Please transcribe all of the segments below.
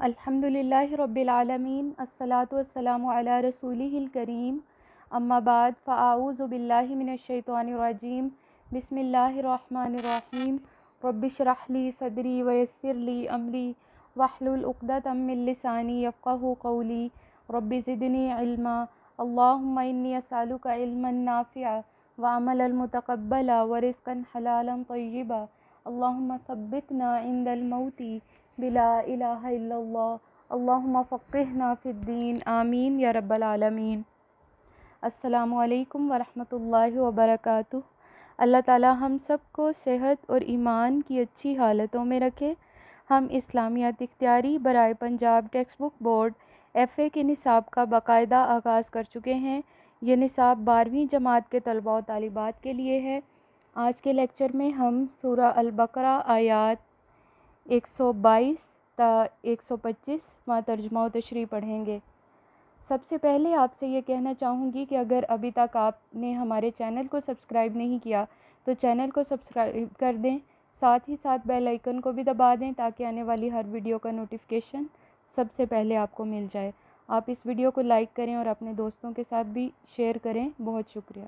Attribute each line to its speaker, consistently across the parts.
Speaker 1: الحمدللہ رب العالمین الصلاۃ والسلام علی رسولہ الکریم اما بعد فاعوذ باللہ من الشیطان الرجیم بسم اللہ الرحمن الرحیم رب اشرح لی صدری ویسر لی امری واحلل عقدۃ من لسانی یفقہوا قولی رب زدنی علما اللہم انی اسألک علما نافعا وعملا متقبلا ورزقا حلالا طیبا اللہم ثبتنا عند الموت بلا الہ الا اللہ اللہم فقہنا فی الدین آمین یا رب العالمین۔ السلام علیکم ورحمۃ اللہ وبرکاتہ۔ اللہ تعالی ہم سب کو صحت اور ایمان کی اچھی حالتوں میں رکھے۔ ہم اسلامیات اختیاری برائے Punjab text book board FA کے نصاب کا باقاعدہ آغاز کر چکے ہیں۔ یہ نصاب 12ویں جماعت کے طلباء و طالبات کے لیے ہے۔ آج کے لیکچر میں ہم سورہ البقرہ آیات 122 تا 125 ترجمہ و تشریح پڑھیں گے۔ سب سے پہلے آپ سے یہ کہنا چاہوں گی کہ اگر ابھی تک آپ نے ہمارے چینل کو سبسکرائب نہیں کیا تو چینل کو سبسکرائب کر دیں، ساتھ ہی ساتھ بیل آئیکن کو بھی دبا دیں تاکہ آنے والی ہر ویڈیو کا نوٹیفیکیشن سب سے پہلے آپ کو مل جائے۔ آپ اس ویڈیو کو لائک کریں اور اپنے دوستوں کے ساتھ بھی شیئر کریں، بہت شکریہ۔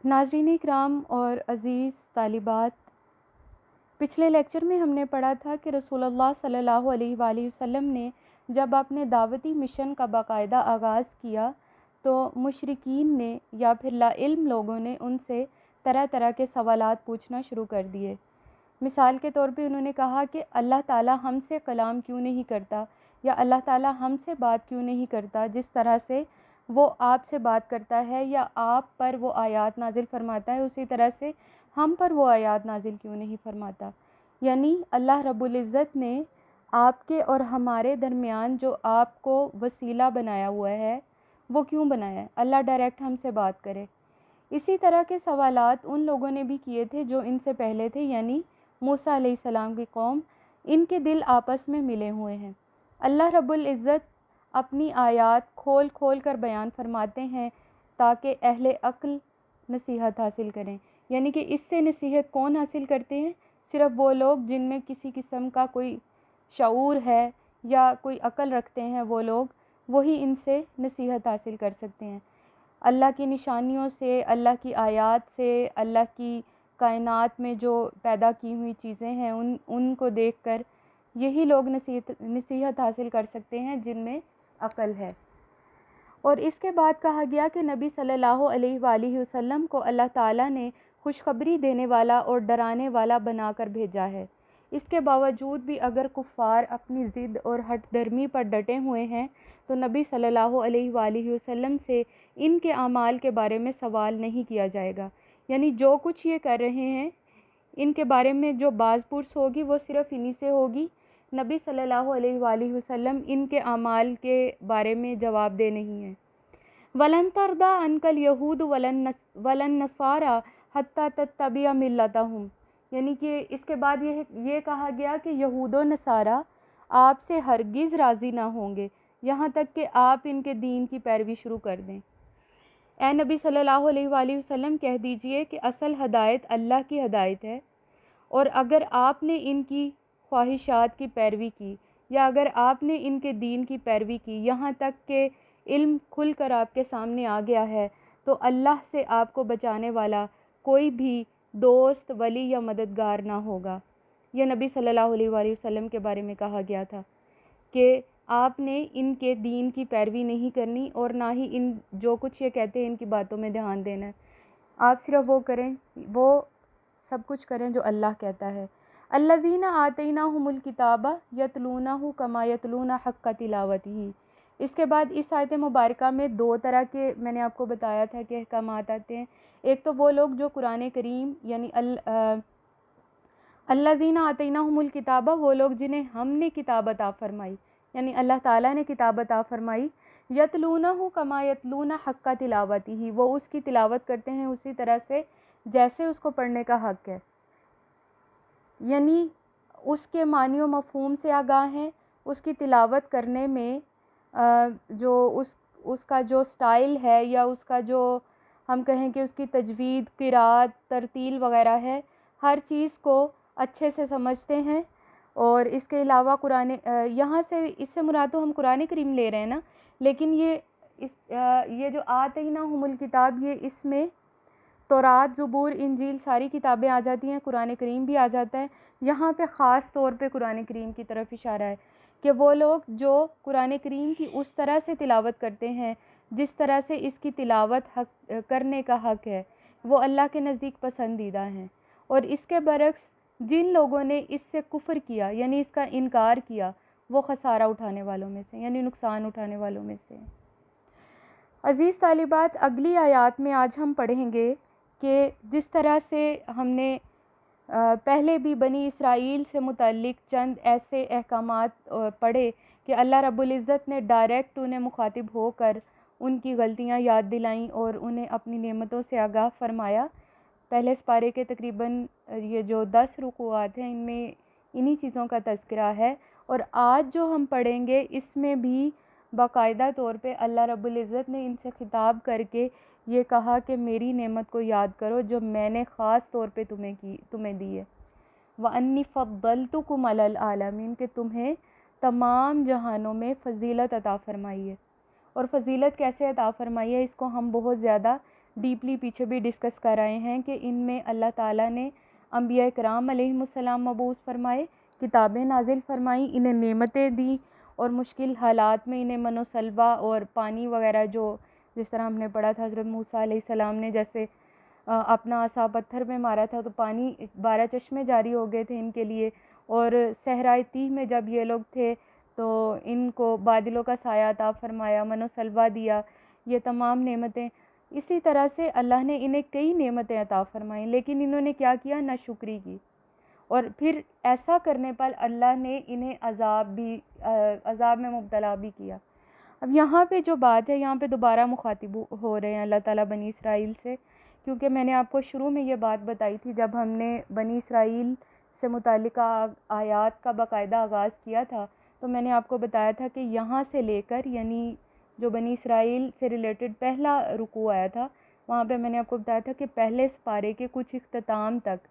Speaker 1: ناظرین اکرام اور عزیز طالبات، پچھلے لیکچر میں ہم نے پڑھا تھا کہ رسول اللہ صلی اللہ علیہ وآلہ وسلم نے جب اپنے دعوتی مشن کا باقاعدہ آغاز کیا تو مشرکین نے یا پھر لا علم لوگوں نے ان سے طرح طرح کے سوالات پوچھنا شروع کر دیے۔ مثال کے طور پہ انہوں نے کہا کہ اللہ تعالیٰ ہم سے کلام کیوں نہیں کرتا، یا اللہ تعالیٰ ہم سے بات کیوں نہیں کرتا جس طرح سے وہ آپ سے بات کرتا ہے، یا آپ پر وہ آیات نازل فرماتا ہے اسی طرح سے ہم پر وہ آیات نازل کیوں نہیں فرماتا۔ یعنی اللہ رب العزت نے آپ کے اور ہمارے درمیان جو آپ کو وسیلہ بنایا ہوا ہے وہ کیوں بنایا ہے، اللہ ڈائریکٹ ہم سے بات کرے۔ اسی طرح کے سوالات ان لوگوں نے بھی کیے تھے جو ان سے پہلے تھے، یعنی موسیٰ علیہ السلام کی قوم۔ ان کے دل آپس میں ملے ہوئے ہیں۔ اللہ رب العزت اپنی آیات کھول کھول کر بیان فرماتے ہیں تاکہ اہل عقل نصیحت حاصل کریں۔ یعنی کہ اس سے نصیحت کون حاصل کرتے ہیں؟ صرف وہ لوگ جن میں کسی قسم کا کوئی شعور ہے یا کوئی عقل رکھتے ہیں، وہ لوگ وہی ان سے نصیحت حاصل کر سکتے ہیں۔ اللہ کی نشانیوں سے، اللہ کی آیات سے، اللہ کی کائنات میں جو پیدا کی ہوئی چیزیں ہیں ان کو دیکھ کر یہی لوگ نصیحت حاصل کر سکتے ہیں جن میں عقل ہے۔ اور اس کے بعد کہا گیا کہ نبی صلی اللہ علیہ وآلہ وسلم کو اللہ تعالیٰ نے خوشخبری دینے والا اور ڈرانے والا بنا کر بھیجا ہے۔ اس کے باوجود بھی اگر کفار اپنی ضد اور ہٹ درمی پر ڈٹے ہوئے ہیں تو نبی صلی اللہ علیہ وآلہ وسلم سے ان کے اعمال کے بارے میں سوال نہیں کیا جائے گا۔ یعنی جو کچھ یہ کر رہے ہیں ان کے بارے میں جو باز پرس ہوگی وہ صرف انہی سے ہوگی۔ نبی صلی اللہ علیہ وآلہ وسلم ان کے اعمال کے بارے میں جواب دہ نہیں ہیں۔ وَلَن تَرْضَىٰ عَنْكَ الْيَهُودُ وَلَا النَّصَارَىٰ حَتَّىٰ تَتَّبِعَ مِلَّتَهُمْ۔ یعنی کہ اس کے بعد یہ کہا گیا کہ یہود و نصارہ آپ سے ہرگز راضی نہ ہوں گے یہاں تک کہ آپ ان کے دین کی پیروی شروع کر دیں۔ اے نبی صلی اللہ علیہ وآلہ وسلم کہہ دیجئے کہ اصل ہدایت اللہ کی ہدایت ہے، اور اگر آپ نے ان کی خواہشات کی پیروی کی یا اگر آپ نے ان کے دین کی پیروی کی یہاں تک کہ علم کھل کر آپ کے سامنے آ گیا ہے تو اللہ سے آپ کو بچانے والا کوئی بھی دوست، ولی یا مددگار نہ ہوگا۔ یہ نبی صلی اللہ علیہ وآلہ وسلم کے بارے میں کہا گیا تھا کہ آپ نے ان کے دین کی پیروی نہیں کرنی اور نہ ہی ان جو کچھ یہ کہتے ہیں ان کی باتوں میں دھیان دینا ہے۔ آپ صرف وہ کریں، وہ سب کچھ کریں جو اللہ کہتا ہے۔ الذین آتیناہم الکتاب یتلونہ کما یتلون حق تلاوتہ۔ اس کے بعد اس آیت مبارکہ میں دو طرح کے میں نے آپ کو بتایا تھا کہ احکامات آتے ہیں۔ ایک تو وہ لوگ جو قرآن کریم یعنی الذین آتیناہم الکتاب، وہ لوگ جنہیں ہم نے کتاب عطا فرمائی، یعنی اللہ تعالیٰ نے کتاب عطا فرمائی، یتلونہ کما یتلون حق تلاوتہ، وہ اس کی تلاوت کرتے ہیں اسی طرح سے جیسے اس کو پڑھنے کا حق ہے، یعنی اس کے معنی و مفہوم سے آگاہ ہیں، اس کی تلاوت کرنے میں جو اس کا جو سٹائل ہے یا اس کا جو ہم کہیں کہ اس کی تجوید، قرات، ترتیل وغیرہ ہے، ہر چیز کو اچھے سے سمجھتے ہیں اور اس کے علاوہ یہاں سے اس سے مراد تو ہم قرآن کریم لے رہے ہیں نا، لیکن یہ جو آتیناہم الکتاب، یہ اس میں تورات، زبور، انجیل ساری کتابیں آ جاتی ہیں، قرآن کریم بھی آ جاتا ہے۔ یہاں پہ خاص طور پہ قرآن کریم کی طرف اشارہ ہے کہ وہ لوگ جو قرآن کریم کی اس طرح سے تلاوت کرتے ہیں جس طرح سے اس کی تلاوت کرنے کا حق ہے، وہ اللہ کے نزدیک پسندیدہ ہیں، اور اس کے برعکس جن لوگوں نے اس سے کفر کیا یعنی اس کا انکار کیا، وہ خسارہ اٹھانے والوں میں سے یعنی نقصان اٹھانے والوں میں سے۔ عزیز طالبات، اگلی آیات میں آج ہم پڑھیں گے کہ جس طرح سے ہم نے پہلے بھی بنی اسرائیل سے متعلق چند ایسے احکامات پڑھے کہ اللہ رب العزت نے ڈائریکٹ انہیں مخاطب ہو کر ان کی غلطیاں یاد دلائیں اور انہیں اپنی نعمتوں سے آگاہ فرمایا۔ پہلے سپارے کے تقریباً یہ جو 10 رکوعات ہیں، ان میں انہی چیزوں کا تذکرہ ہے، اور آج جو ہم پڑھیں گے اس میں بھی باقاعدہ طور پہ اللہ رب العزت نے ان سے خطاب کر کے یہ کہا کہ میری نعمت کو یاد کرو جو میں نے خاص طور پہ تمہیں دی ہے، وَأَنِّي فَضَّلْتُكُمْ عَلَى الْعَالَمِينَ، کہ تمہیں تمام جہانوں میں فضیلت عطا فرمائی ہے۔ اور فضیلت کیسے عطا فرمائی ہے، اس کو ہم بہت زیادہ ڈیپلی پیچھے بھی ڈسکس کر رہے ہیں کہ ان میں اللہ تعالیٰ نے انبیاء کرام علیہم السلام مبعوث فرمائے، کتابیں نازل فرمائیں، انہیں نعمتیں دیں، اور مشکل حالات میں انہیں من و سلوہ اور پانی وغیرہ، جو جس طرح ہم نے پڑھا تھا حضرت موسیٰ علیہ السلام نے جیسے اپنا عصا پتھر میں مارا تھا تو پانی 12 چشمے جاری ہو گئے تھے ان کے لیے، اور صحرائے تیہ میں جب یہ لوگ تھے تو ان کو بادلوں کا سایہ عطا فرمایا، من و سلوہ دیا، یہ تمام نعمتیں۔ اسی طرح سے اللہ نے انہیں کئی نعمتیں عطا فرمائیں، لیکن انہوں نے کیا کیا؟ ناشکری کی، اور پھر ایسا کرنے پر اللہ نے انہیں عذاب میں مبتلا بھی کیا۔ اب یہاں پہ جو بات ہے، یہاں پہ دوبارہ مخاطب ہو رہے ہیں اللہ تعالیٰ بنی اسرائیل سے، کیونکہ میں نے آپ کو شروع میں یہ بات بتائی تھی جب ہم نے بنی اسرائیل سے متعلقہ آیات کا باقاعدہ آغاز کیا تھا، تو میں نے آپ کو بتایا تھا کہ یہاں سے لے کر یعنی جو بنی اسرائیل سے ریلیٹڈ پہلا رکوع آیا تھا، وہاں پہ میں نے آپ کو بتایا تھا کہ پہلے سپارے کے کچھ اختتام تک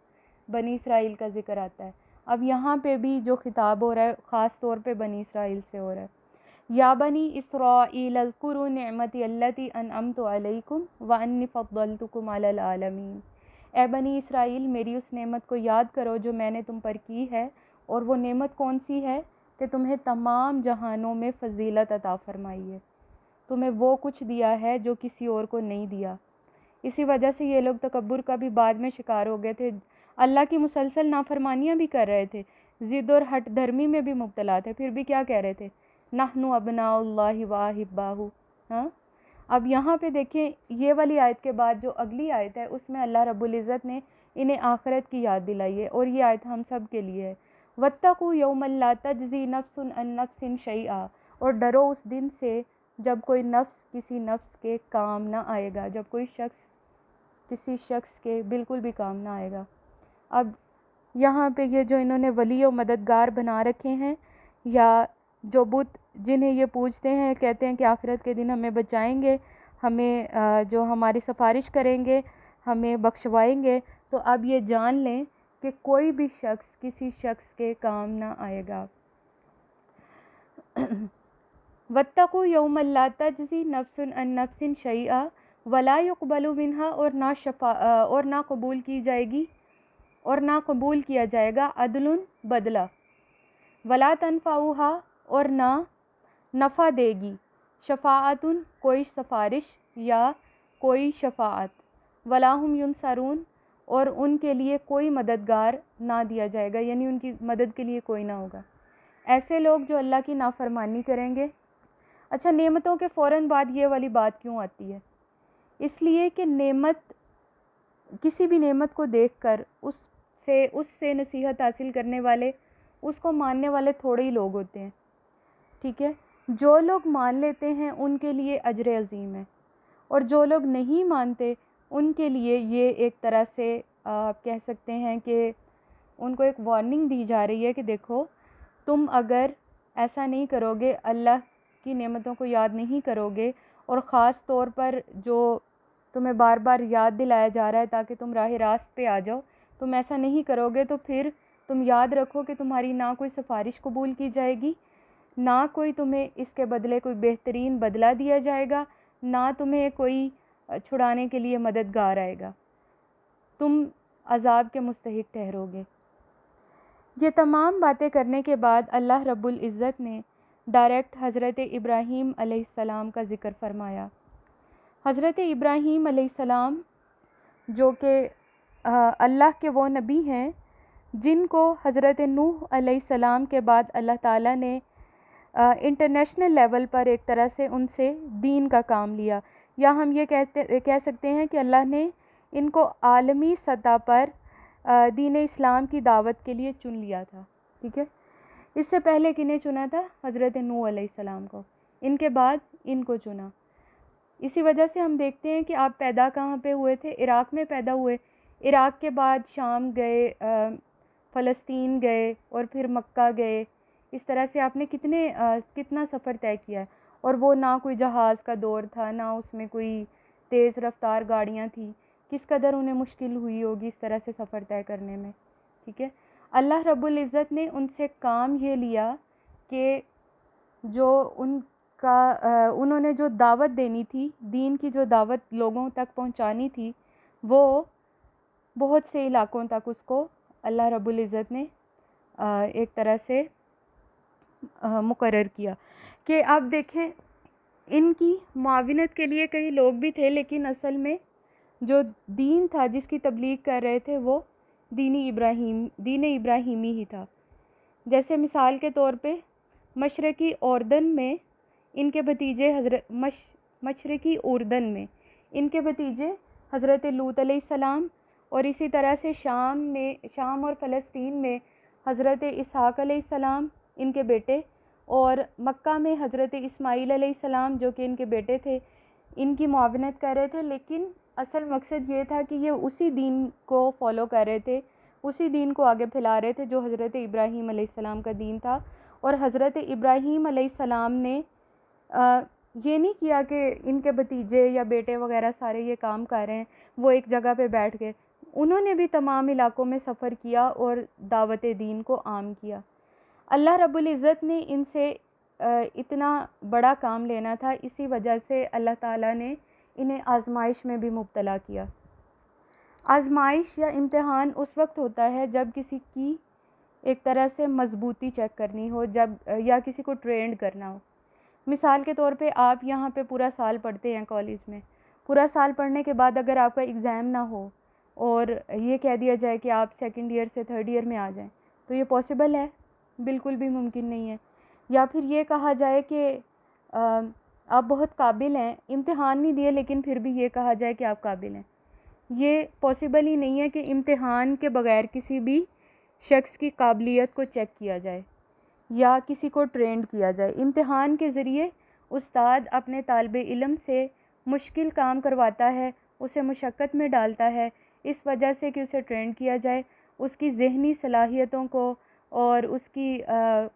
Speaker 1: بنی اسرائیل کا ذکر آتا ہے۔ اب یہاں پہ بھی جو خطاب ہو رہا ہے خاص طور پہ بنی اسرائیل سے ہو رہا ہے۔ یا بنی اسرائیل اذکروا نعمتی التی انعمت علیکم وانی فضلتکم علی العالمین، اے بنی اسرائیل میری اس نعمت کو یاد کرو جو میں نے تم پر کی ہے، اور وہ نعمت کون سی ہے؟ کہ تمہیں تمام جہانوں میں فضیلت عطا فرمائی ہے، تمہیں وہ کچھ دیا ہے جو کسی اور کو نہیں دیا۔ اسی وجہ سے یہ لوگ تکبر کا بھی بعد میں شکار ہو گئے تھے، اللہ کی مسلسل نافرمانیاں بھی کر رہے تھے، ضد اور ہٹ دھرمی میں بھی مبتلا تھے، پھر بھی کیا کہہ رہے تھے؟ نحن ابناء اللہ واحباہ۔ ہاں، اب یہاں پہ دیکھیں یہ والی آیت کے بعد جو اگلی آیت ہے اس میں اللہ رب العزت نے انہیں آخرت کی یاد دلائی ہے، اور یہ آیت ہم سب کے لیے ہے۔ واتقوا یوما لا تجزی نفس عن نفس شیئا، اور ڈرو اس دن سے جب کوئی نفس کسی نفس کے کام نہ آئے گا، جب کوئی شخص کسی شخص کے بالکل بھی کام نہ آئے گا۔ اب یہاں پہ یہ جو انہوں نے ولی و مددگار بنا رکھے ہیں، یا جو بت جنہیں یہ پوجتے ہیں، کہتے ہیں کہ آخرت کے دن ہمیں بچائیں گے، ہمیں جو ہماری سفارش کریں گے، ہمیں بخشوائیں گے، تو اب یہ جان لیں کہ کوئی بھی شخص کسی شخص کے کام نہ آئے گا۔ واتقوا یوما لا تجزی نفس عن نفس شیئا ولا يقبل منها، اور نہ قبول کی جائے گی اور نہ قبول کیا جائے گا عدل بدلہ، ولا تنفعها، اور نہ نفع دے گی، شفاعت کوئی سفارش یا کوئی شفاعت، ولا هم ینصرون، اور ان کے لیے کوئی مددگار نہ دیا جائے گا، یعنی ان کی مدد کے لیے کوئی نہ ہوگا۔ ایسے لوگ جو اللہ کی نافرمانی کریں گے۔ اچھا، نعمتوں کے فوراً بعد یہ والی بات کیوں آتی ہے؟ اس لیے کہ نعمت، کسی بھی نعمت کو دیکھ کر اس سے نصیحت حاصل کرنے والے، اس کو ماننے والے تھوڑے ہی لوگ ہوتے ہیں، ٹھیک ہے؟ جو لوگ مان لیتے ہیں ان کے لیے اجر عظیم ہے، اور جو لوگ نہیں مانتے ان کے لیے یہ ایک طرح سے آپ کہہ سکتے ہیں کہ ان کو ایک وارننگ دی جا رہی ہے کہ دیکھو تم اگر ایسا نہیں کرو گے، اللہ کی نعمتوں کو یاد نہیں کرو گے، اور خاص طور پر جو تمہیں بار بار یاد دلایا جا رہا ہے تاکہ تم راہ راست پہ آ جاؤ، تم ایسا نہیں کرو گے تو پھر تم یاد رکھو کہ تمہاری نہ کوئی سفارش قبول کی جائے گی، نہ کوئی تمہیں اس کے بدلے کوئی بہترین بدلہ دیا جائے گا، نہ تمہیں کوئی چھڑانے کے لیے مددگار آئے گا، تم عذاب کے مستحق ٹھہرو گے۔ یہ تمام باتیں کرنے کے بعد اللہ رب العزت نے ڈائریکٹ حضرت ابراہیم علیہ السلام کا ذکر فرمایا۔ حضرت ابراہیم علیہ السلام جو کہ اللہ کے وہ نبی ہیں جن کو حضرت نوح علیہ السلام کے بعد اللہ تعالیٰ نے انٹرنیشنل لیول پر ایک طرح سے ان سے دین کا کام لیا، یا ہم یہ کہہ سکتے ہیں کہ اللہ نے ان کو عالمی سطح پر دین اسلام کی دعوت کے لیے چن لیا تھا، ٹھیک ہے۔ اس سے پہلے کنہیں چنا تھا؟ حضرت نوح علیہ السلام کو، ان کے بعد ان کو چنا۔ اسی وجہ سے ہم دیکھتے ہیں کہ آپ پیدا کہاں پہ ہوئے تھے؟ عراق میں پیدا ہوئے، عراق کے بعد شام گئے، فلسطین گئے، اور پھر مکہ گئے۔ اس طرح سے آپ نے کتنا سفر طے کیا ہے، اور وہ نہ کوئی جہاز کا دور تھا، نہ اس میں کوئی تیز رفتار گاڑیاں تھیں، کس قدر انہیں مشکل ہوئی ہوگی اس طرح سے سفر طے کرنے میں، ٹھیک ہے۔ اللہ رب العزت نے ان سے کام یہ لیا کہ جو انہوں نے جو دعوت دینی تھی، دین کی جو دعوت لوگوں تک پہنچانی تھی، وہ بہت سے علاقوں تک اس کو اللہ رب العزت نے ایک طرح سے مقرر کیا کہ آپ دیکھیں ان کی معاونت کے لیے کئی لوگ بھی تھے، لیکن اصل میں جو دین تھا جس کی تبلیغ کر رہے تھے وہ دین ابراہیمی ہی تھا۔ جیسے مثال کے طور پہ مشرقی اردن میں ان کے بھتیجے حضرت لوط علیہ السلام، اور اسی طرح سے شام اور فلسطین میں حضرت اسحاق علیہ السلام ان کے بیٹے، اور مکہ میں حضرت اسماعیل علیہ السلام جو کہ ان کے بیٹے تھے، ان کی معاونت کر رہے تھے۔ لیکن اصل مقصد یہ تھا کہ یہ اسی دین کو فالو کر رہے تھے، اسی دین کو آگے پھیلا رہے تھے جو حضرت ابراہیم علیہ السلام کا دین تھا۔ اور حضرت ابراہیم علیہ السلام نے یہ نہیں کیا کہ ان کے بھتیجے یا بیٹے وغیرہ سارے یہ کام کر رہے ہیں، وہ ایک جگہ پہ بیٹھ گئے۔ انہوں نے بھی تمام علاقوں میں سفر کیا اور دعوت دین کو عام کیا۔ اللہ رب العزت نے ان سے اتنا بڑا کام لینا تھا، اسی وجہ سے اللہ تعالیٰ نے انہیں آزمائش میں بھی مبتلا کیا۔ آزمائش یا امتحان اس وقت ہوتا ہے جب کسی کی ایک طرح سے مضبوطی چیک کرنی ہو، یا کسی کو ٹرینڈ کرنا ہو۔ مثال کے طور پہ آپ یہاں پہ پورا سال پڑھتے ہیں کالج میں، پورا سال پڑھنے کے بعد اگر آپ کا ایگزام نہ ہو اور یہ کہہ دیا جائے کہ آپ سیکنڈ ایئر سے تھرڈ ایئر میں آ جائیں، تو یہ پاسبل ہے؟ بالکل بھی ممکن نہیں ہے۔ یا پھر یہ کہا جائے کہ آپ بہت قابل ہیں، امتحان نہیں دیے لیکن پھر بھی یہ کہا جائے کہ آپ قابل ہیں، یہ پاسبل ہی نہیں ہے کہ امتحان کے بغیر کسی بھی شخص کی قابلیت کو چیک کیا جائے یا کسی کو ٹرینڈ کیا جائے۔ امتحان کے ذریعے استاد اپنے طالب علم سے مشکل کام کرواتا ہے، اسے مشقت میں ڈالتا ہے، اس وجہ سے کہ اسے ٹرینڈ کیا جائے، اس کی ذہنی صلاحیتوں کو اور اس کی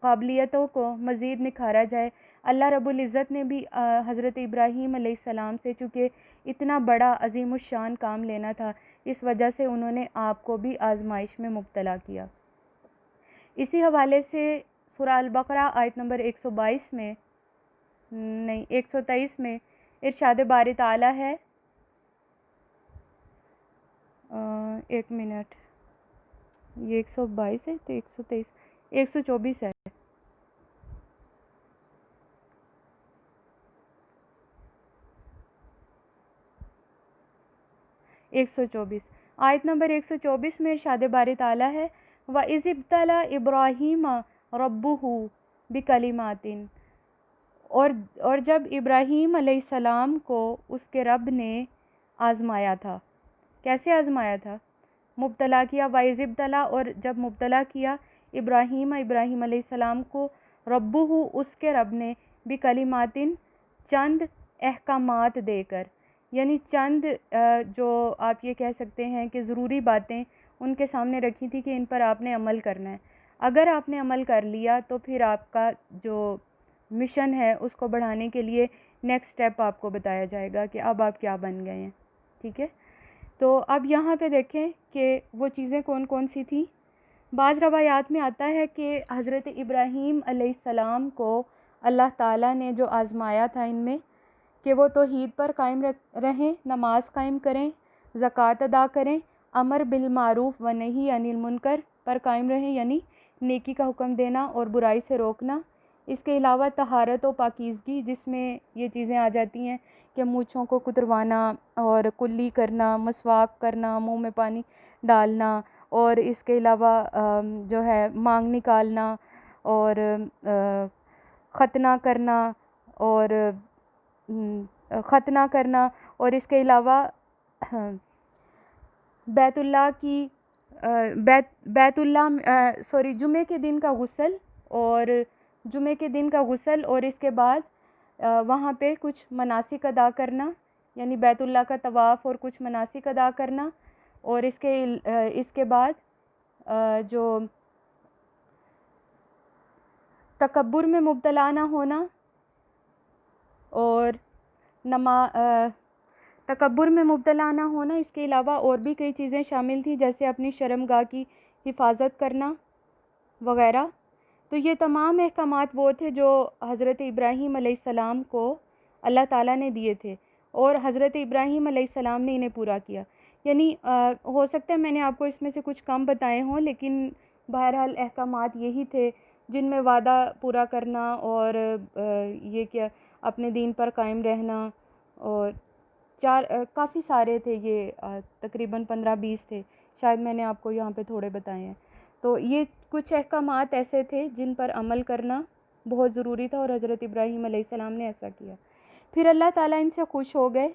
Speaker 1: قابلیتوں کو مزید نکھارا جائے۔ اللہ رب العزت نے بھی حضرت ابراہیم علیہ السلام سے چونکہ اتنا بڑا عظیم الشان کام لینا تھا، اس وجہ سے انہوں نے آپ کو بھی آزمائش میں مبتلا کیا۔ اسی حوالے سے سورہ البقرہ آیت نمبر 123 میں ارشاد باری تعالیٰ ہے، ایک منٹ، یہ 122 ہے تو 123 124 ہے۔ آیت نمبر 124 میں ارشاد باری تعالیٰ ہے، وَإِذِ ابْتَلَىٰ إِبْرَاهِيمَ رَبُّهُ بِكَلِمَاتٍ، اور جب ابراہیم علیہ السلام کو اس کے رب نے آزمایا تھا۔ کیسے آزمایا تھا؟ مبتلا کیا۔ وَإِذِ ابْتَلَىٰ، اور جب مبتلا کیا ابراہیم علیہ السلام کو، ربہ اس کے رب نے، بکلماتن چند احکامات دے کر، یعنی چند جو آپ یہ کہہ سکتے ہیں کہ ضروری باتیں ان کے سامنے رکھی تھی کہ ان پر آپ نے عمل کرنا ہے۔ اگر آپ نے عمل کر لیا تو پھر آپ کا جو مشن ہے اس کو بڑھانے کے لیے نیکسٹ سٹیپ آپ کو بتایا جائے گا کہ اب آپ کیا بن گئے ہیں، ٹھیک ہے۔ تو اب یہاں پہ دیکھیں کہ وہ چیزیں کون کون سی تھیں۔ بعض روایات میں آتا ہے کہ حضرت ابراہیم علیہ السلام کو اللہ تعالیٰ نے جو آزمایا تھا ان میں کہ وہ توحید پر قائم رہیں، نماز قائم کریں، زکوٰۃ ادا کریں، امر بالمعروف و نہی عن المنکر پر قائم رہیں، یعنی نیکی کا حکم دینا اور برائی سے روکنا۔ اس کے علاوہ طہارت و پاکیزگی، جس میں یہ چیزیں آ جاتی ہیں کہ مونچھوں کو کتروانا اور کلی کرنا، مسواک کرنا، منہ میں پانی ڈالنا، اور اس کے علاوہ جو ہے مانگ نکالنا اور ختنہ کرنا اور اس کے علاوہ بیت اللہ کی جمعے کے دن کا غسل اور اس کے بعد وہاں پہ کچھ مناسک ادا کرنا، یعنی بیت اللہ کا طواف اور کچھ مناسک ادا کرنا، اور اس کے بعد جو تکبر میں مبتلا نہ ہونا اور تکبر میں مبتلا نہ ہونا۔ اس کے علاوہ اور بھی کئی چیزیں شامل تھیں، جیسے اپنی شرمگاہ کی حفاظت کرنا وغیرہ۔ تو یہ تمام احکامات وہ تھے جو حضرت ابراہیم علیہ السلام کو اللہ تعالیٰ نے دیے تھے، اور حضرت ابراہیم علیہ السلام نے انہیں پورا کیا۔ یعنی ہو سکتا ہے میں نے آپ کو اس میں سے کچھ کم بتائے ہوں، لیکن بہرحال احکامات یہی تھے جن میں وعدہ پورا کرنا اور یہ کہ اپنے دین پر قائم رہنا، اور کافی سارے تھے، یہ تقریباً 15-20 تھے، شاید میں نے آپ کو یہاں پہ تھوڑے بتائے ہیں۔ تو یہ کچھ احکامات ایسے تھے جن پر عمل کرنا بہت ضروری تھا، اور حضرت ابراہیم علیہ السلام نے ایسا کیا۔ پھر اللہ تعالیٰ ان سے خوش ہو گئے،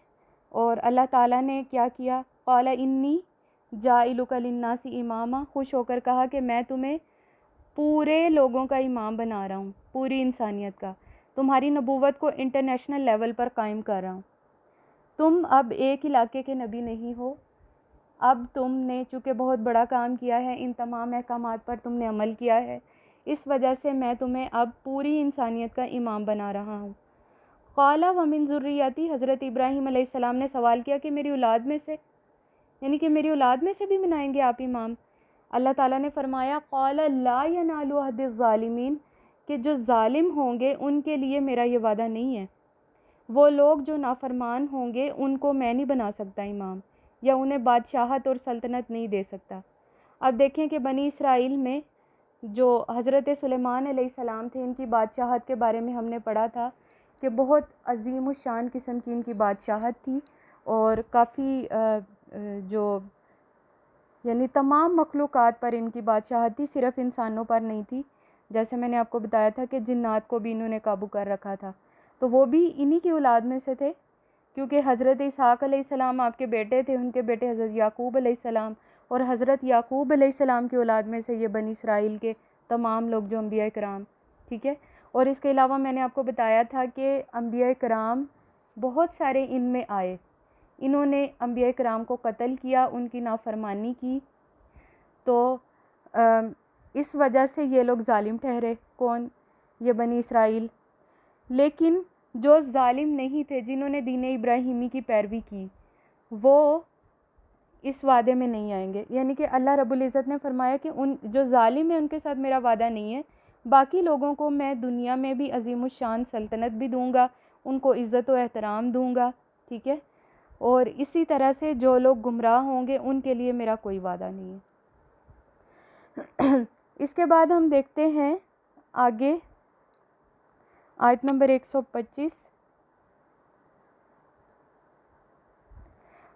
Speaker 1: اور اللہ تعالیٰ نے کیا کیا؟ قال انی جاعلک للناس اماما، خوش ہو کر کہا کہ میں تمہیں پورے لوگوں کا امام بنا رہا ہوں، پوری انسانیت کا، تمہاری نبوت کو انٹرنیشنل لیول پر قائم کر رہا ہوں۔ تم اب ایک علاقے کے نبی نہیں ہو، اب تم نے چونکہ بہت بڑا کام کیا ہے، ان تمام احکامات پر تم نے عمل کیا ہے، اس وجہ سے میں تمہیں اب پوری انسانیت کا امام بنا رہا ہوں۔ قال ومن ذریتی، حضرت ابراہیم علیہ السلام نے سوال کیا کہ میری اولاد میں سے، یعنی کہ میری اولاد میں سے بھی بنائیں گے آپ امام؟ اللہ تعالیٰ نے فرمایا قال لا ینال عہد الظالمین، کہ جو ظالم ہوں گے ان کے لیے میرا یہ وعدہ نہیں ہے۔ وہ لوگ جو نافرمان ہوں گے ان کو میں نہیں بنا سکتا امام، یا انہیں بادشاہت اور سلطنت نہیں دے سکتا۔ اب دیکھیں کہ بنی اسرائیل میں جو حضرت سلیمان علیہ السلام تھے، ان کی بادشاہت کے بارے میں ہم نے پڑھا تھا کہ بہت عظیم الشان قسم کی ان کی بادشاہت تھی، اور کافی جو یعنی تمام مخلوقات پر ان کی بادشاہت تھی، صرف انسانوں پر نہیں تھی۔ جیسے میں نے آپ کو بتایا تھا کہ جنات کو بھی انہوں نے قابو کر رکھا تھا، تو وہ بھی انہی کی اولاد میں سے تھے، کیونکہ حضرت اسحاق علیہ السلام آپ کے بیٹے تھے، ان کے بیٹے حضرت یعقوب علیہ السلام، اور حضرت یعقوب علیہ السلام کی اولاد میں سے یہ بنی اسرائیل کے تمام لوگ جو انبیاء کرام، ٹھیک ہے۔ اور اس کے علاوہ میں نے آپ کو بتایا تھا کہ انبیاء کرام بہت سارے ان میں آئے، انہوں نے انبیاء کرام کو قتل کیا، ان کی نافرمانی کی، تو اس وجہ سے یہ لوگ ظالم ٹھہرے۔ کون؟ یہ بنی اسرائیل۔ لیکن جو ظالم نہیں تھے، جنہوں نے دین ابراہیمی کی پیروی کی، وہ اس وعدے میں نہیں آئیں گے۔ یعنی کہ اللہ رب العزت نے فرمایا کہ ان جو ظالم ہیں ان کے ساتھ میرا وعدہ نہیں ہے، باقی لوگوں کو میں دنیا میں بھی عظیم الشان سلطنت بھی دوں گا، ان کو عزت و احترام دوں گا، ٹھیک ہے۔ اور اسی طرح سے جو لوگ گمراہ ہوں گے ان کے لیے میرا کوئی وعدہ نہیں ہے۔ اس کے بعد ہم دیکھتے ہیں آگے آیت نمبر 125،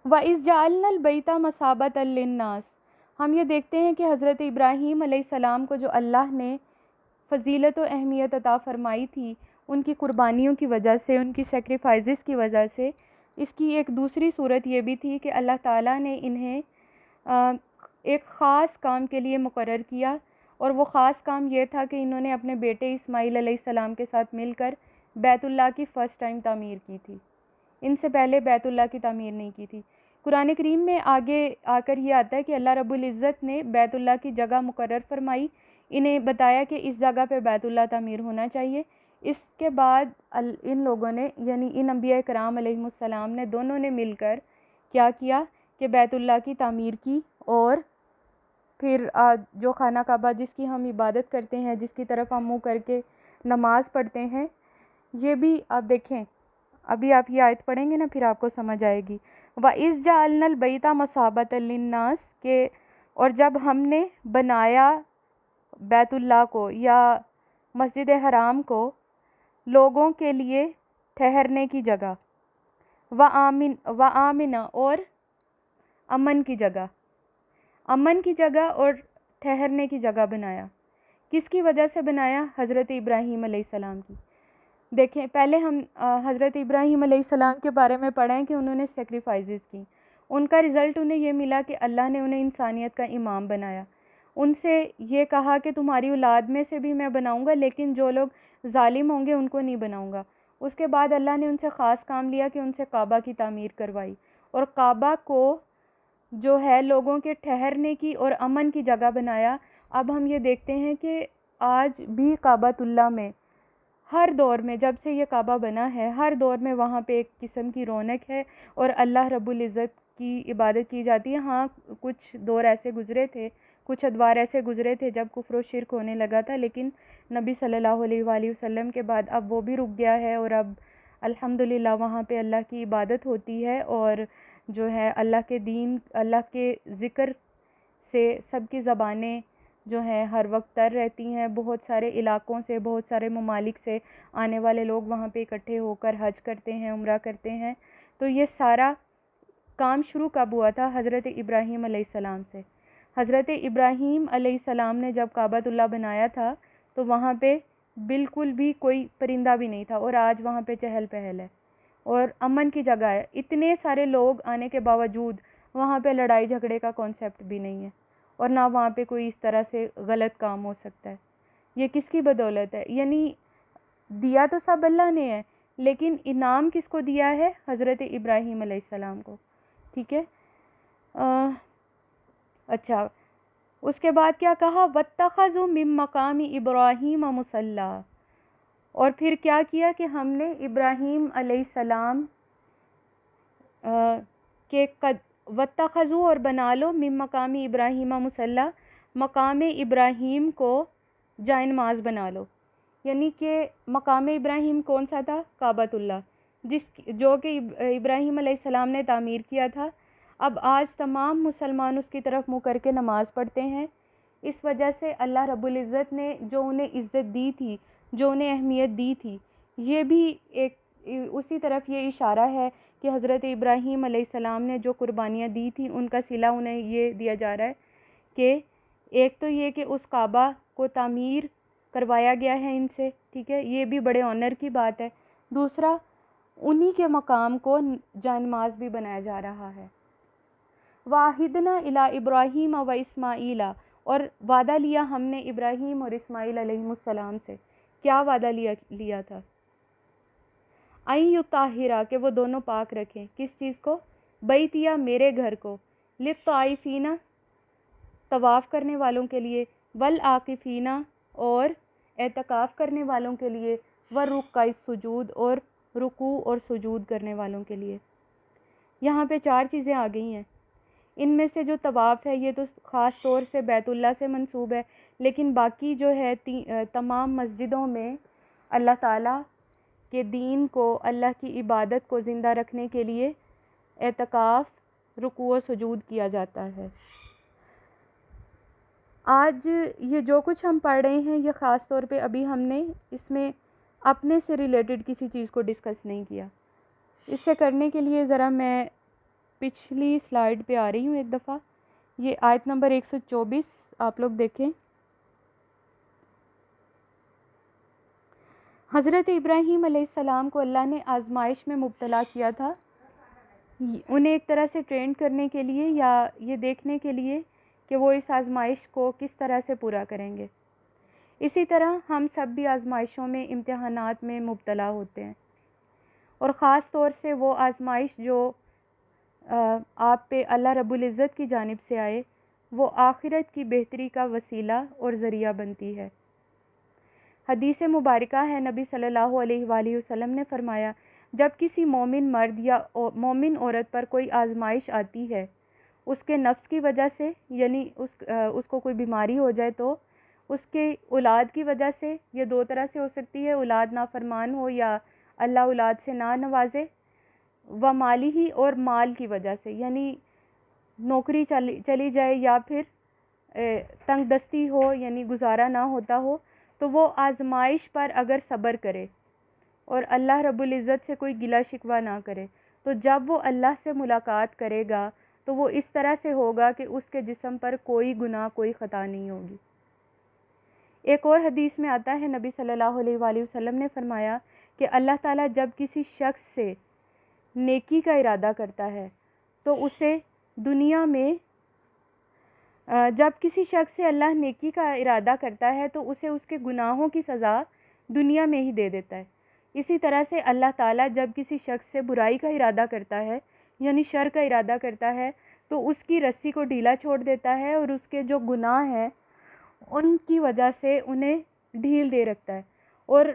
Speaker 1: وَإِذْ جَعَلْنَا الْبَيْتَ مَثَابَةً لِلنَّاسِ، ہم یہ دیکھتے ہیں کہ حضرت ابراہیم علیہ السلام کو جو اللہ نے فضیلت و اہمیت عطا فرمائی تھی، ان کی قربانیوں کی وجہ سے، ان کی سیکریفائزز کی وجہ سے، اس کی ایک دوسری صورت یہ بھی تھی کہ اللہ تعالیٰ نے انہیں ایک خاص کام کے لیے مقرر کیا، اور وہ خاص کام یہ تھا کہ انہوں نے اپنے بیٹے اسماعیل علیہ السلام کے ساتھ مل کر بیت اللہ کی فرسٹ ٹائم تعمیر کی تھی۔ ان سے پہلے بیت اللہ کی تعمیر نہیں کی تھی۔ قرآن کریم میں آگے آ کر یہ آتا ہے کہ اللہ رب العزت نے بیت اللہ کی جگہ مقرر فرمائی، انہیں بتایا کہ اس جگہ پہ بیت اللہ تعمیر ہونا چاہیے۔ اس کے بعد ان لوگوں نے، یعنی ان انبیاء کرام علیہ السلام نے، دونوں نے مل کر کیا کیا کہ بیت اللہ کی تعمیر کی، اور پھر جو خانہ کعبہ جس کی ہم عبادت کرتے ہیں، جس کی طرف ہم منہ کر کے نماز پڑھتے ہیں، یہ بھی آپ دیکھیں، ابھی آپ یہ آیت پڑھیں گے نا پھر آپ کو سمجھ آئے گی۔ وَإِذْ جَعَلْنَا الْبَيْتَ مَثَابَةً لِلنَّاسِ کہ اور جب ہم نے بنایا بیت اللہ کو یا مسجد حرام کو لوگوں کے لیے ٹھہرنے کی جگہ، وَآمِنَ اور امن کی جگہ، امن کی جگہ اور ٹھہرنے کی جگہ بنایا۔ کس کی وجہ سے بنایا؟ حضرت ابراہیم علیہ السلام کی۔ دیکھیں پہلے ہم حضرت ابراہیم علیہ السلام کے بارے میں پڑھیں کہ انہوں نے سیکریفائسز کی، ان کا رزلٹ انہیں یہ ملا کہ اللہ نے انہیں انسانیت کا امام بنایا۔ ان سے یہ کہا کہ تمہاری اولاد میں سے بھی میں بناؤں گا، لیکن جو لوگ ظالم ہوں گے ان کو نہیں بناؤں گا۔ اس کے بعد اللہ نے ان سے خاص کام لیا کہ ان سے کعبہ کی تعمیر کروائی، اور کعبہ کو جو ہے لوگوں کے ٹھہرنے کی اور امن کی جگہ بنایا۔ اب ہم یہ دیکھتے ہیں کہ آج بھی کعبۃ اللہ میں ہر دور میں، جب سے یہ کعبہ بنا ہے، ہر دور میں وہاں پہ ایک قسم کی رونق ہے اور اللہ رب العزت کی عبادت کی جاتی ہے۔ ہاں کچھ دور ایسے گزرے تھے، کچھ ادوار ایسے گزرے تھے جب کفر و شرک ہونے لگا تھا، لیکن نبی صلی اللہ علیہ وآلہ وسلم کے بعد اب وہ بھی رک گیا ہے، اور اب الحمدللہ وہاں پہ اللہ کی عبادت ہوتی ہے، اور جو ہے اللہ کے دین، اللہ کے ذکر سے سب کی زبانیں جو ہیں ہر وقت تر رہتی ہیں۔ بہت سارے علاقوں سے، بہت سارے ممالک سے آنے والے لوگ وہاں پہ اکٹھے ہو کر حج کرتے ہیں، عمرہ کرتے ہیں۔ تو یہ سارا کام شروع کب ہوا تھا؟ حضرت ابراہیم علیہ السلام سے۔ حضرت ابراہیم علیہ السلام نے جب کعبۃ اللہ بنایا تھا تو وہاں پہ بالکل بھی کوئی پرندہ بھی نہیں تھا، اور آج وہاں پہ چہل پہل ہے اور امن کی جگہ ہے۔ اتنے سارے لوگ آنے کے باوجود وہاں پہ لڑائی جھگڑے کا کانسیپٹ بھی نہیں ہے، اور نہ وہاں پہ کوئی اس طرح سے غلط کام ہو سکتا ہے۔ یہ کس کی بدولت ہے؟ یعنی دیا تو سب اللہ نے ہے، لیکن انعام کس کو دیا ہے؟ حضرت ابراہیم علیہ السلام کو، ٹھیک ہے۔ اچھا، اس کے بعد کیا کہا؟ وَاتَّخَذُوا مِن مَّقَامِ إِبْرَاهِيمَ مُصَلًّى، اور پھر کیا کیا کہ ہم نے ابراہیم علیہ السلام کے وَاتَّخَذُوا اور بنا لو مِن مَّقَامِ إِبْرَاهِيمَ مُصَلًّى، مقام ابراہیم کو جائے نماز بنا لو۔ یعنی کہ مقام ابراہیم کون سا تھا؟ کعبۃ اللہ، جو کہ ابراہیم علیہ السلام نے تعمیر کیا تھا۔ اب آج تمام مسلمان اس کی طرف منہ کر کے نماز پڑھتے ہیں۔ اس وجہ سے اللہ رب العزت نے جو انہیں عزت دی تھی، جو انہیں اہمیت دی تھی، یہ بھی ایک اسی طرف یہ اشارہ ہے کہ حضرت ابراہیم علیہ السلام نے جو قربانیاں دی تھیں ان کا صلہ انہیں یہ دیا جا رہا ہے کہ ایک تو یہ کہ اس کعبہ کو تعمیر کروایا گیا ہے ان سے، ٹھیک ہے، یہ بھی بڑے آنر کی بات ہے۔ دوسرا، انہی کے مقام کو جائے نماز بھی بنایا جا رہا ہے۔ وَعَهِدْنَا إِلَىٰ إِبْرَاهِيمَ وَإِسْمَاعِيلَ، اور وعدہ لیا ہم نے ابراہیم اور اسماعیل علیہ السلام سے۔ کیا وعدہ لیا تھا؟ أَن يُطَهِّرَ، کہ وہ دونوں پاک رکھیں، کس چیز کو؟ بیتیا، میرے گھر کو، لِلطَّائِفِینَ، طواف کرنے والوں کے لیے، والعاکفین، اور اعتکاف کرنے والوں کے لیے، والرکع السجود، اور رکوع اور سجود کرنے والوں کے لیے۔ یہاں پہ 4 چیزیں آ گئی ہیں۔ ان میں سے جو طواف ہے یہ تو خاص طور سے بیت اللہ سے منسوب ہے، لیکن باقی جو ہے تمام مسجدوں میں اللہ تعالیٰ کے دین کو، اللہ کی عبادت کو زندہ رکھنے کے لیے اعتکاف، رکوع و سجود کیا جاتا ہے۔ آج یہ جو کچھ ہم پڑھ رہے ہیں یہ خاص طور پہ ابھی ہم نے اس میں اپنے سے ریلیٹڈ کسی چیز کو ڈسکس نہیں کیا۔ اس سے کرنے کے لیے ذرا میں پچھلی سلائیڈ پہ آ رہی ہوں ایک دفعہ۔ یہ آیت نمبر 124 آپ لوگ دیکھیں۔ حضرت ابراہیم علیہ السلام کو اللہ نے آزمائش میں مبتلا کیا تھا، انہیں ایک طرح سے ٹرین کرنے کے لیے، یا یہ دیکھنے کے لیے کہ وہ اس آزمائش کو کس طرح سے پورا کریں گے۔ اسی طرح ہم سب بھی آزمائشوں میں، امتحانات میں مبتلا ہوتے ہیں، اور خاص طور سے وہ آزمائش جو آپ پہ اللہ رب العزت کی جانب سے آئے، وہ آخرت کی بہتری کا وسیلہ اور ذریعہ بنتی ہے۔ حدیث مبارکہ ہے، نبی صلی اللہ علیہ وآلہ وسلم نے فرمایا، جب کسی مومن مرد یا مومن عورت پر کوئی آزمائش آتی ہے اس کے نفس کی وجہ سے، یعنی اس کو کوئی بیماری ہو جائے تو اس کے اولاد کی وجہ سے، یہ دو طرح سے ہو سکتی ہے، اولاد نافرمان ہو یا اللہ اولاد سے نہ نوازے، و مالی ہی، اور مال کی وجہ سے، یعنی نوکری چلی جائے یا پھر تنگ دستی ہو، یعنی گزارا نہ ہوتا ہو، تو وہ آزمائش پر اگر صبر کرے اور اللہ رب العزت سے کوئی گلہ شکوہ نہ کرے، تو جب وہ اللہ سے ملاقات کرے گا تو وہ اس طرح سے ہوگا کہ اس کے جسم پر کوئی گناہ، کوئی خطا نہیں ہوگی۔ ایک اور حدیث میں آتا ہے، نبی صلی اللہ علیہ وآلہ وسلم نے فرمایا کہ اللہ تعالیٰ جب کسی شخص سے نیکی کا ارادہ کرتا ہے تو اسے دنیا میں جب کسی شخص سے اللہ نیکی کا ارادہ کرتا ہے تو اسے اس کے گناہوں کی سزا دنیا میں ہی دے دیتا ہے۔ اسی طرح سے اللہ تعالیٰ جب کسی شخص سے برائی کا ارادہ کرتا ہے، یعنی شر کا ارادہ کرتا ہے، تو اس کی رسی کو ڈھیلا چھوڑ دیتا ہے اور اس کے جو گناہ ہیں ان کی وجہ سے انہیں ڈھیل دے رکھتا ہے، اور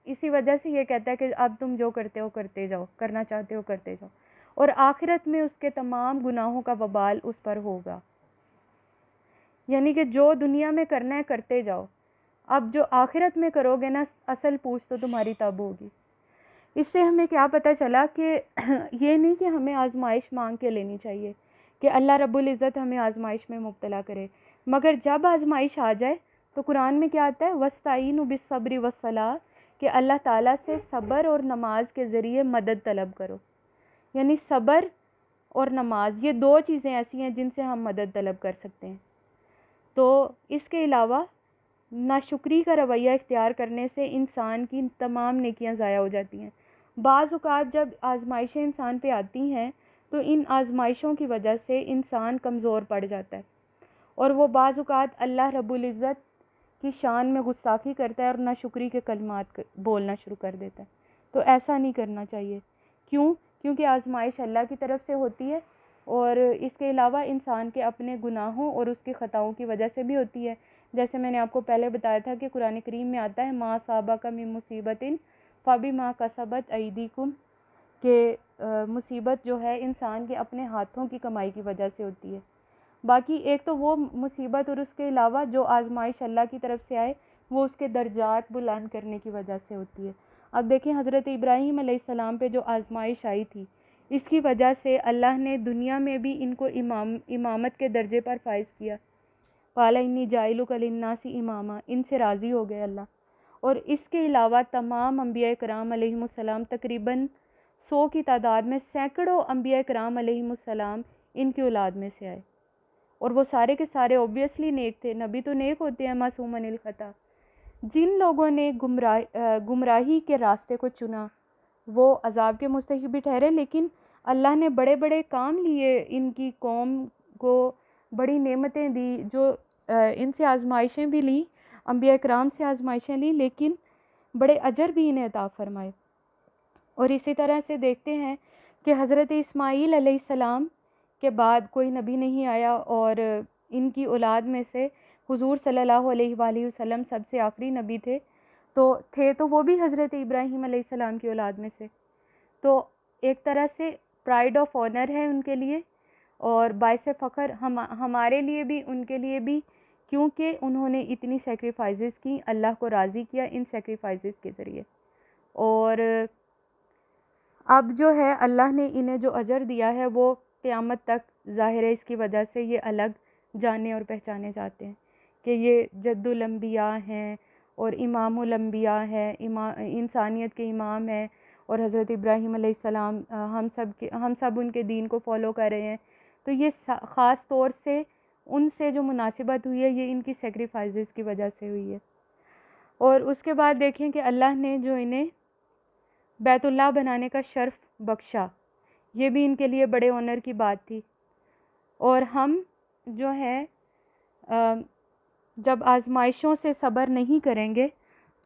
Speaker 1: اسی وجہ سے یہ کہتا ہے کہ اب تم جو کرتے ہو کرتے جاؤ، کرنا چاہتے ہو کرتے جاؤ، اور آخرت میں اس کے تمام گناہوں کا وبال اس پر ہوگا۔ یعنی کہ جو دنیا میں کرنا ہے کرتے جاؤ، اب جو آخرت میں کرو گے نا، اصل پوچھ تو تمہاری تب ہوگی۔ اس سے ہمیں کیا پتہ چلا کہ یہ نہیں کہ ہمیں آزمائش مانگ کے لینی چاہیے کہ اللہ رب العزت ہمیں آزمائش میں مبتلا کرے، مگر جب آزمائش آ جائے تو قرآن میں کیا آتا ہے، وَاسْتَعِینُوا بِالصَّبْرِ وَالصَّلَاةِ، کہ اللہ تعالیٰ سے صبر اور نماز کے ذریعے مدد طلب کرو۔ یعنی صبر اور نماز، یہ دو چیزیں ایسی ہیں جن سے ہم مدد طلب کر سکتے ہیں۔ تو اس کے علاوہ ناشکری کا رویہ اختیار کرنے سے انسان کی تمام نیکیاں ضائع ہو جاتی ہیں۔ بعض اوقات جب آزمائشیں انسان پہ آتی ہیں تو ان آزمائشوں کی وجہ سے انسان کمزور پڑ جاتا ہے، اور وہ بعض اوقات اللہ رب العزت کی شان میں گستاخی کرتا ہے اور ناشکری کے کلمات بولنا شروع کر دیتا ہے۔ تو ایسا نہیں کرنا چاہیے۔ کیونکہ آزمائش اللہ کی طرف سے ہوتی ہے، اور اس کے علاوہ انسان کے اپنے گناہوں اور اس کی خطاؤں کی وجہ سے بھی ہوتی ہے۔ جیسے میں نے آپ کو پہلے بتایا تھا کہ قرآن کریم میں آتا ہے ما اصابک من مصیبت فبما کسبت ایدیکم، کہ مصیبت جو ہے انسان کے اپنے ہاتھوں کی کمائی کی وجہ سے ہوتی ہے۔ باقی ایک تو وہ مصیبت، اور اس کے علاوہ جو آزمائش اللہ کی طرف سے آئے وہ اس کے درجات بلند کرنے کی وجہ سے ہوتی ہے۔ اب دیکھیں حضرت ابراہیم علیہ السلام پہ جو آزمائش آئی تھی، اس کی وجہ سے اللہ نے دنیا میں بھی ان کو امامت کے درجے پر فائز کیا۔ قال انی جاعلک للناس اماما، ان سے راضی ہو گئے اللہ۔ اور اس کے علاوہ تمام انبیاء کرام علیہم السلام، تقریباً 100 کی تعداد میں سینکڑوں انبیاء کرام علیہم السلام ان کی اولاد میں سے آئے، اور وہ سارے کے سارے اوبویسلی نیک تھے۔ نبی تو نیک ہوتے ہیں، معصوم عن الخطا۔ جن لوگوں نے گمراہی کے راستے کو چنا وہ عذاب کے مستحق بھی ٹھہرے، لیکن اللہ نے بڑے بڑے کام لیے، ان کی قوم کو بڑی نعمتیں دی، جو ان سے آزمائشیں بھی لیں، انبیاء کرام سے آزمائشیں لیں، لیکن بڑے اجر بھی انہیں عطا فرمائے۔ اور اسی طرح سے دیکھتے ہیں کہ حضرت اسماعیل علیہ السلام کے بعد کوئی نبی نہیں آیا، اور ان کی اولاد میں سے حضور صلی اللہ علیہ وآلہ وسلم سب سے آخری نبی تو وہ بھی حضرت ابراہیم علیہ السلام کی اولاد میں سے۔ تو ایک طرح سے پرائڈ آف آنر ہے ان کے لیے، اور باعث فخر ہمارے لیے بھی، ان کے لیے بھی، کیونکہ انہوں نے اتنی سیکریفائزز کی، اللہ کو راضی کیا ان سیکریفائزز کے ذریعے۔ اور اب جو ہے اللہ نے انہیں جو اجر دیا ہے وہ قیامت تک ظاہر ہے، اس کی وجہ سے یہ الگ جانے اور پہچانے جاتے ہیں کہ یہ جد الانبیاء ہیں اور امام الانبیاء ہیں، انسانیت کے امام ہیں، اور حضرت ابراہیم علیہ السلام ہم سب ان کے دین کو فالو کر رہے ہیں۔ تو یہ خاص طور سے ان سے جو مناسبت ہوئی ہے یہ ان کی سیکریفائزز کی وجہ سے ہوئی ہے۔ اور اس کے بعد دیکھیں کہ اللہ نے جو انہیں بیت اللہ بنانے کا شرف بخشا، یہ بھی ان کے لیے بڑے آنر کی بات تھی۔ اور ہم جو ہے جب آزمائشوں سے صبر نہیں کریں گے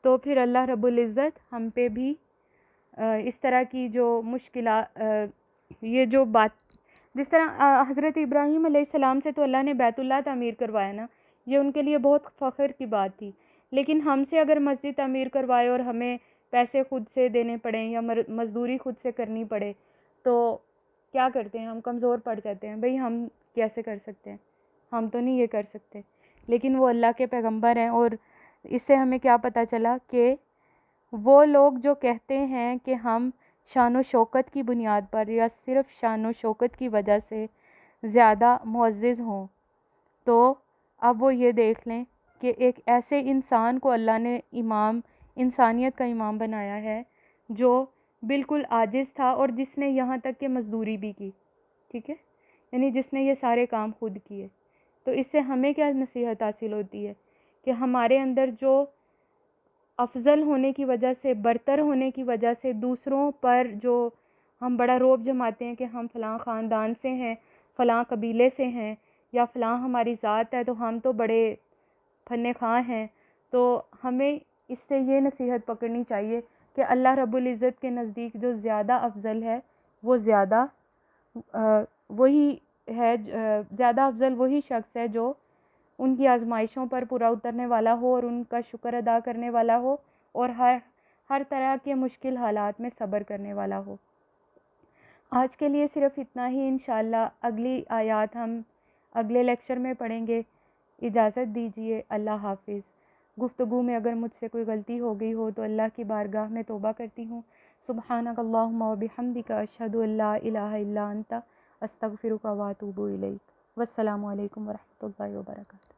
Speaker 1: تو پھر اللہ رب العزت ہم پہ بھی اس طرح کی جو مشکلات، یہ جو بات، جس طرح حضرت ابراہیم علیہ السلام سے تو اللہ نے بیت اللہ تعمیر کروایا نا، یہ ان کے لیے بہت فخر کی بات تھی، لیکن ہم سے اگر مسجد تعمیر کروائے اور ہمیں پیسے خود سے دینے پڑیں یا مزدوری خود سے کرنی پڑے تو کیا کرتے ہیں؟ ہم کمزور پڑ جاتے ہیں، بھئی ہم کیسے کر سکتے ہیں، ہم تو نہیں یہ کر سکتے. لیکن وہ اللہ کے پیغمبر ہیں، اور اس سے ہمیں کیا پتہ چلا کہ وہ لوگ جو کہتے ہیں کہ ہم شان و شوکت کی بنیاد پر یا صرف شان و شوکت کی وجہ سے زیادہ معزز ہوں، تو اب وہ یہ دیکھ لیں کہ ایک ایسے انسان کو اللہ نے امام، انسانیت کا امام بنایا ہے، جو بالکل عاجز تھا اور جس نے یہاں تک کہ مزدوری بھی کی. ٹھیک ہے، یعنی جس نے یہ سارے کام خود کیے. تو اس سے ہمیں کیا نصیحت حاصل ہوتی ہے کہ ہمارے اندر جو افضل ہونے کی وجہ سے، برتر ہونے کی وجہ سے دوسروں پر جو ہم بڑا رعب جماتے ہیں کہ ہم فلاں خاندان سے ہیں، فلاں قبیلے سے ہیں، یا فلاں ہماری ذات ہے تو ہم تو بڑے فن خواں ہیں، تو ہمیں اس سے یہ نصیحت پکڑنی چاہیے کہ اللہ رب العزت کے نزدیک جو زیادہ افضل ہے وہ زیادہ وہی ہے، زیادہ افضل وہی شخص ہے جو ان کی آزمائشوں پر پورا اترنے والا ہو اور ان کا شکر ادا کرنے والا ہو، اور ہر طرح کے مشکل حالات میں صبر کرنے والا ہو. آج کے لیے صرف اتنا ہی. انشاءاللہ اگلی آیات ہم اگلے لیکچر میں پڑھیں گے. اجازت دیجیے. اللہ حافظ. گفتگو میں اگر مجھ سے کوئی غلطی ہو گئی ہو تو اللہ کی بارگاہ میں توبہ کرتی ہوں. سبحانک اللہم و بحمدک، اشہد ان لا الہ الا انت، استغفرک و اتوب الیک. والسلام علیکم ورحمۃ اللہ وبرکاتہ.